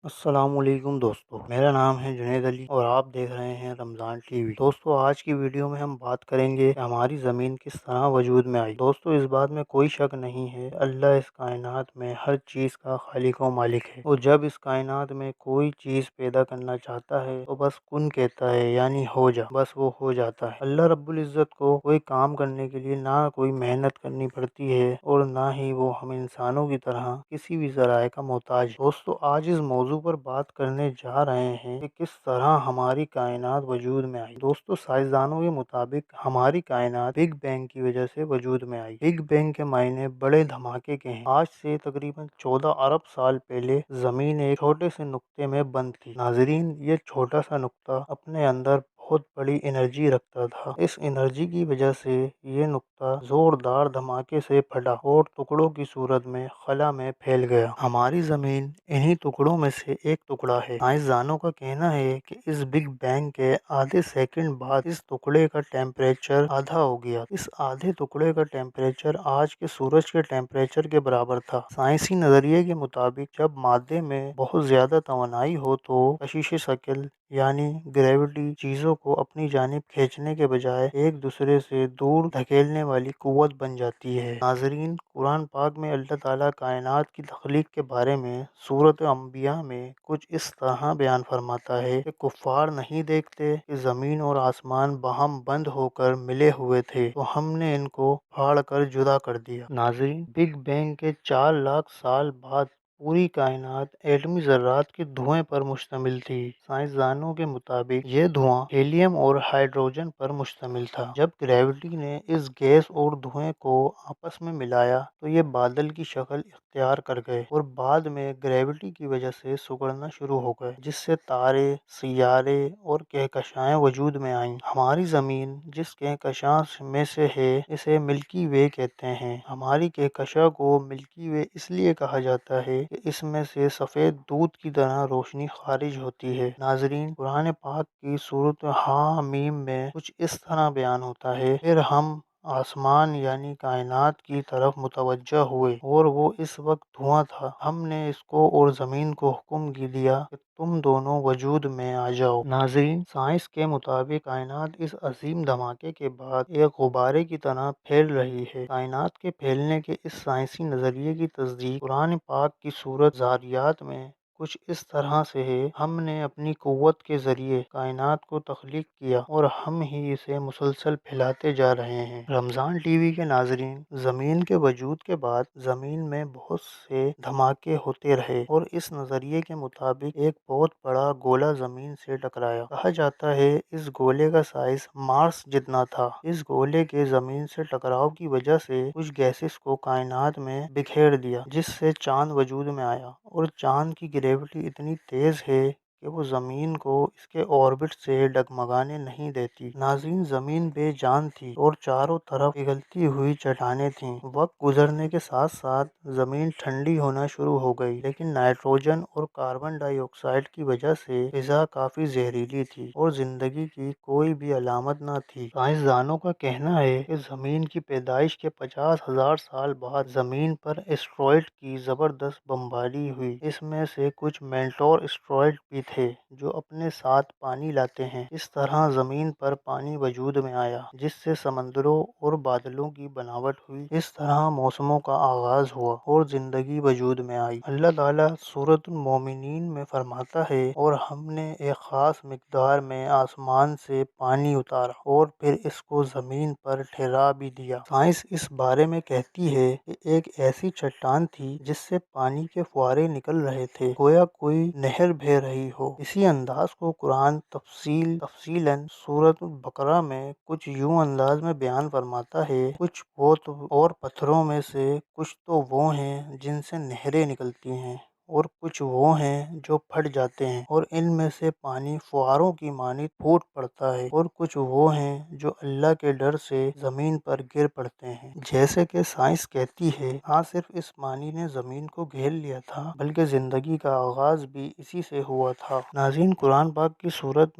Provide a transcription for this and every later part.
السلام علیکم دوستو، میرا نام ہے جنید علی اور آپ دیکھ رہے ہیں رمضان ٹی وی۔ دوستو، آج کی ویڈیو میں ہم بات کریں گے کہ ہماری زمین کس طرح وجود میں آئی۔ دوستو، اس بات میں کوئی شک نہیں ہے، اللہ اس کائنات میں ہر چیز کا خالق و مالک ہے۔ وہ جب اس کائنات میں کوئی چیز پیدا کرنا چاہتا ہے تو بس کن کہتا ہے، یعنی ہو جا، بس وہ ہو جاتا ہے۔ اللہ رب العزت کو کوئی کام کرنے کے لیے نہ کوئی محنت کرنی پڑتی ہے اور نہ ہی وہ ہم انسانوں کی طرح کسی بھی ذرائع کا محتاج۔ دوستو، آج اس موضوع پر بات کرنے جا رہے ہیں کہ کس طرح ہماری کائنات وجود میں آئی۔ دوستو، سائنسدانوں کے مطابق ہماری کائنات بگ بینگ کی وجہ سے وجود میں آئی۔ بگ بینگ کے معنی بڑے دھماکے کے ہیں۔ آج سے تقریباً 14 ارب سال پہلے زمین ایک چھوٹے سے نقطے میں بند تھی۔ ناظرین، یہ چھوٹا سا نقطہ اپنے اندر بہت بڑی انرجی رکھتا تھا۔ اس انرجی کی وجہ سے یہ نقطہ زوردار دھماکے سے پھٹا اور ٹکڑوں کی صورت میں خلا میں پھیل گیا۔ ہماری زمین انہی ٹکڑوں میں سے ایک ٹکڑا ہے۔ سائنسدانوں کا کہنا ہے کہ اس بگ بینگ کے آدھے سیکنڈ بعد اس ٹکڑے کا ٹیمپریچر آدھا ہو گیا۔ اس آدھے ٹکڑے کا ٹیمپریچر آج کے سورج کے ٹیمپریچر کے برابر تھا۔ سائنسی نظریے کے مطابق جب مادے میں بہت زیادہ توانائی ہو تو کشش ثقل یعنی گریوٹی چیزوں کو اپنی جانب کھینچنے کے بجائے ایک دوسرے سے دور دھکیلنے والی قوت بن جاتی ہے۔ ناظرین، قرآن پاک میں اللہ تعالیٰ کائنات کی تخلیق کے بارے میں سورۃ انبیاء میں کچھ اس طرح بیان فرماتا ہے کہ کفار نہیں دیکھتے کہ زمین اور آسمان باہم بند ہو کر ملے ہوئے تھے تو ہم نے ان کو پھاڑ کر جدا کر دیا۔ ناظرین، بگ بینگ کے 4 لاکھ سال بعد پوری کائنات ایٹمی ذرات کے دھوئیں پر مشتمل تھی۔ سائنسدانوں کے مطابق یہ دھواں ہیلیم اور ہائیڈروجن پر مشتمل تھا۔ جب گریوٹی نے اس گیس اور دھوئیں کو آپس میں ملایا تو یہ بادل کی شکل اختیار کر گئے اور بعد میں گریوٹی کی وجہ سے سکڑنا شروع ہو گئے، جس سے تارے، سیارے اور کہکشائیں وجود میں آئیں۔ ہماری زمین جس کہکشاں میں سے ہے اسے ملکی وے کہتے ہیں۔ ہماری کہکشاں کو ملکی وے اس لیے کہا جاتا ہے کہ اس میں سے سفید دودھ کی طرح روشنی خارج ہوتی ہے۔ ناظرین، قرآن پاک کی سورۃ حامیم میں کچھ اس طرح بیان ہوتا ہے، پھر ہم آسمان یعنی کائنات کی طرف متوجہ ہوئے اور وہ اس وقت دھواں تھا۔ ہم نے اس کو اور زمین کو حکم دیا کہ تم دونوں وجود میں آ جاؤ۔ ناظرین، سائنس کے مطابق کائنات اس عظیم دھماکے کے بعد ایک غبارے کی طرح پھیل رہی ہے۔ کائنات کے پھیلنے کے اس سائنسی نظریے کی تصدیق قرآن پاک کی سورۃ ذاریات میں کچھ اس طرح سے ہے، ہم نے اپنی قوت کے ذریعے کائنات کو تخلیق کیا اور ہم ہی اسے مسلسل پھیلاتے جا رہے ہیں۔ رمضان ٹی وی کے ناظرین، زمین کے وجود کے بعد زمین میں بہت سے دھماکے ہوتے رہے اور اس نظریے کے مطابق ایک بہت بڑا گولہ زمین سے ٹکرایا۔ کہا جاتا ہے اس گولے کا سائز مارس جتنا تھا۔ اس گولے کے زمین سے ٹکراؤ کی وجہ سے کچھ گیسز کو کائنات میں بکھیر دیا، جس سے چاند وجود میں آیا اور چاند کی گریوٹی اتنی تیز ہے کہ وہ زمین کو اس کے اوربٹ سے ڈگمگانے نہیں دیتی۔ ناظرین، زمین بے جان تھی اور چاروں طرف پگھلتی ہوئی چٹانیں تھیں۔ وقت گزرنے کے ساتھ ساتھ زمین ٹھنڈی ہونا شروع ہو گئی، لیکن نائٹروجن اور کاربن ڈائی آکسائیڈ کی وجہ سے فضا کافی زہریلی تھی اور زندگی کی کوئی بھی علامت نہ تھی۔ سائنسدانوں کا کہنا ہے کہ زمین کی پیدائش کے 50,000 سال بعد زمین پر اسٹرائیڈ کی زبردست بمباری ہوئی۔ اس میں سے کچھ مینٹور اسٹرائیڈ بھی تھے جو اپنے ساتھ پانی لاتے ہیں۔ اس طرح زمین پر پانی وجود میں آیا، جس سے سمندروں اور بادلوں کی بناوٹ ہوئی۔ اس طرح موسموں کا آغاز ہوا اور زندگی وجود میں آئی۔ اللہ تعالیٰ سورۃ المومنین میں فرماتا ہے، اور ہم نے ایک خاص مقدار میں آسمان سے پانی اتارا اور پھر اس کو زمین پر ٹھہرا بھی دیا۔ سائنس اس بارے میں کہتی ہے کہ ایک ایسی چٹان تھی جس سے پانی کے فوارے نکل رہے تھے، گویا کوئی نہر بہہ رہی ہو۔ اسی انداز کو قرآن تفصیلاً سورۃ البقرہ میں کچھ یوں انداز میں بیان فرماتا ہے، کچھ بوت اور پتھروں میں سے کچھ تو وہ ہیں جن سے نہریں نکلتی ہیں اور کچھ وہ ہیں جو پھٹ جاتے ہیں اور ان میں سے پانی فواروں کی مانند پھوٹ پڑتا ہے، اور کچھ وہ ہیں جو اللہ کے ڈر سے زمین پر گر پڑتے ہیں۔ جیسے کہ سائنس کہتی ہے، نہ صرف اس پانی نے زمین کو گھیر لیا تھا بلکہ زندگی کا آغاز بھی اسی سے ہوا تھا۔ ناظرین، قرآن پاک کی سورۃ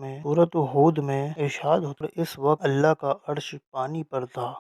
ہود میں ارشاد ہوتا ہے، اس وقت اللہ کا عرش پانی پر تھا۔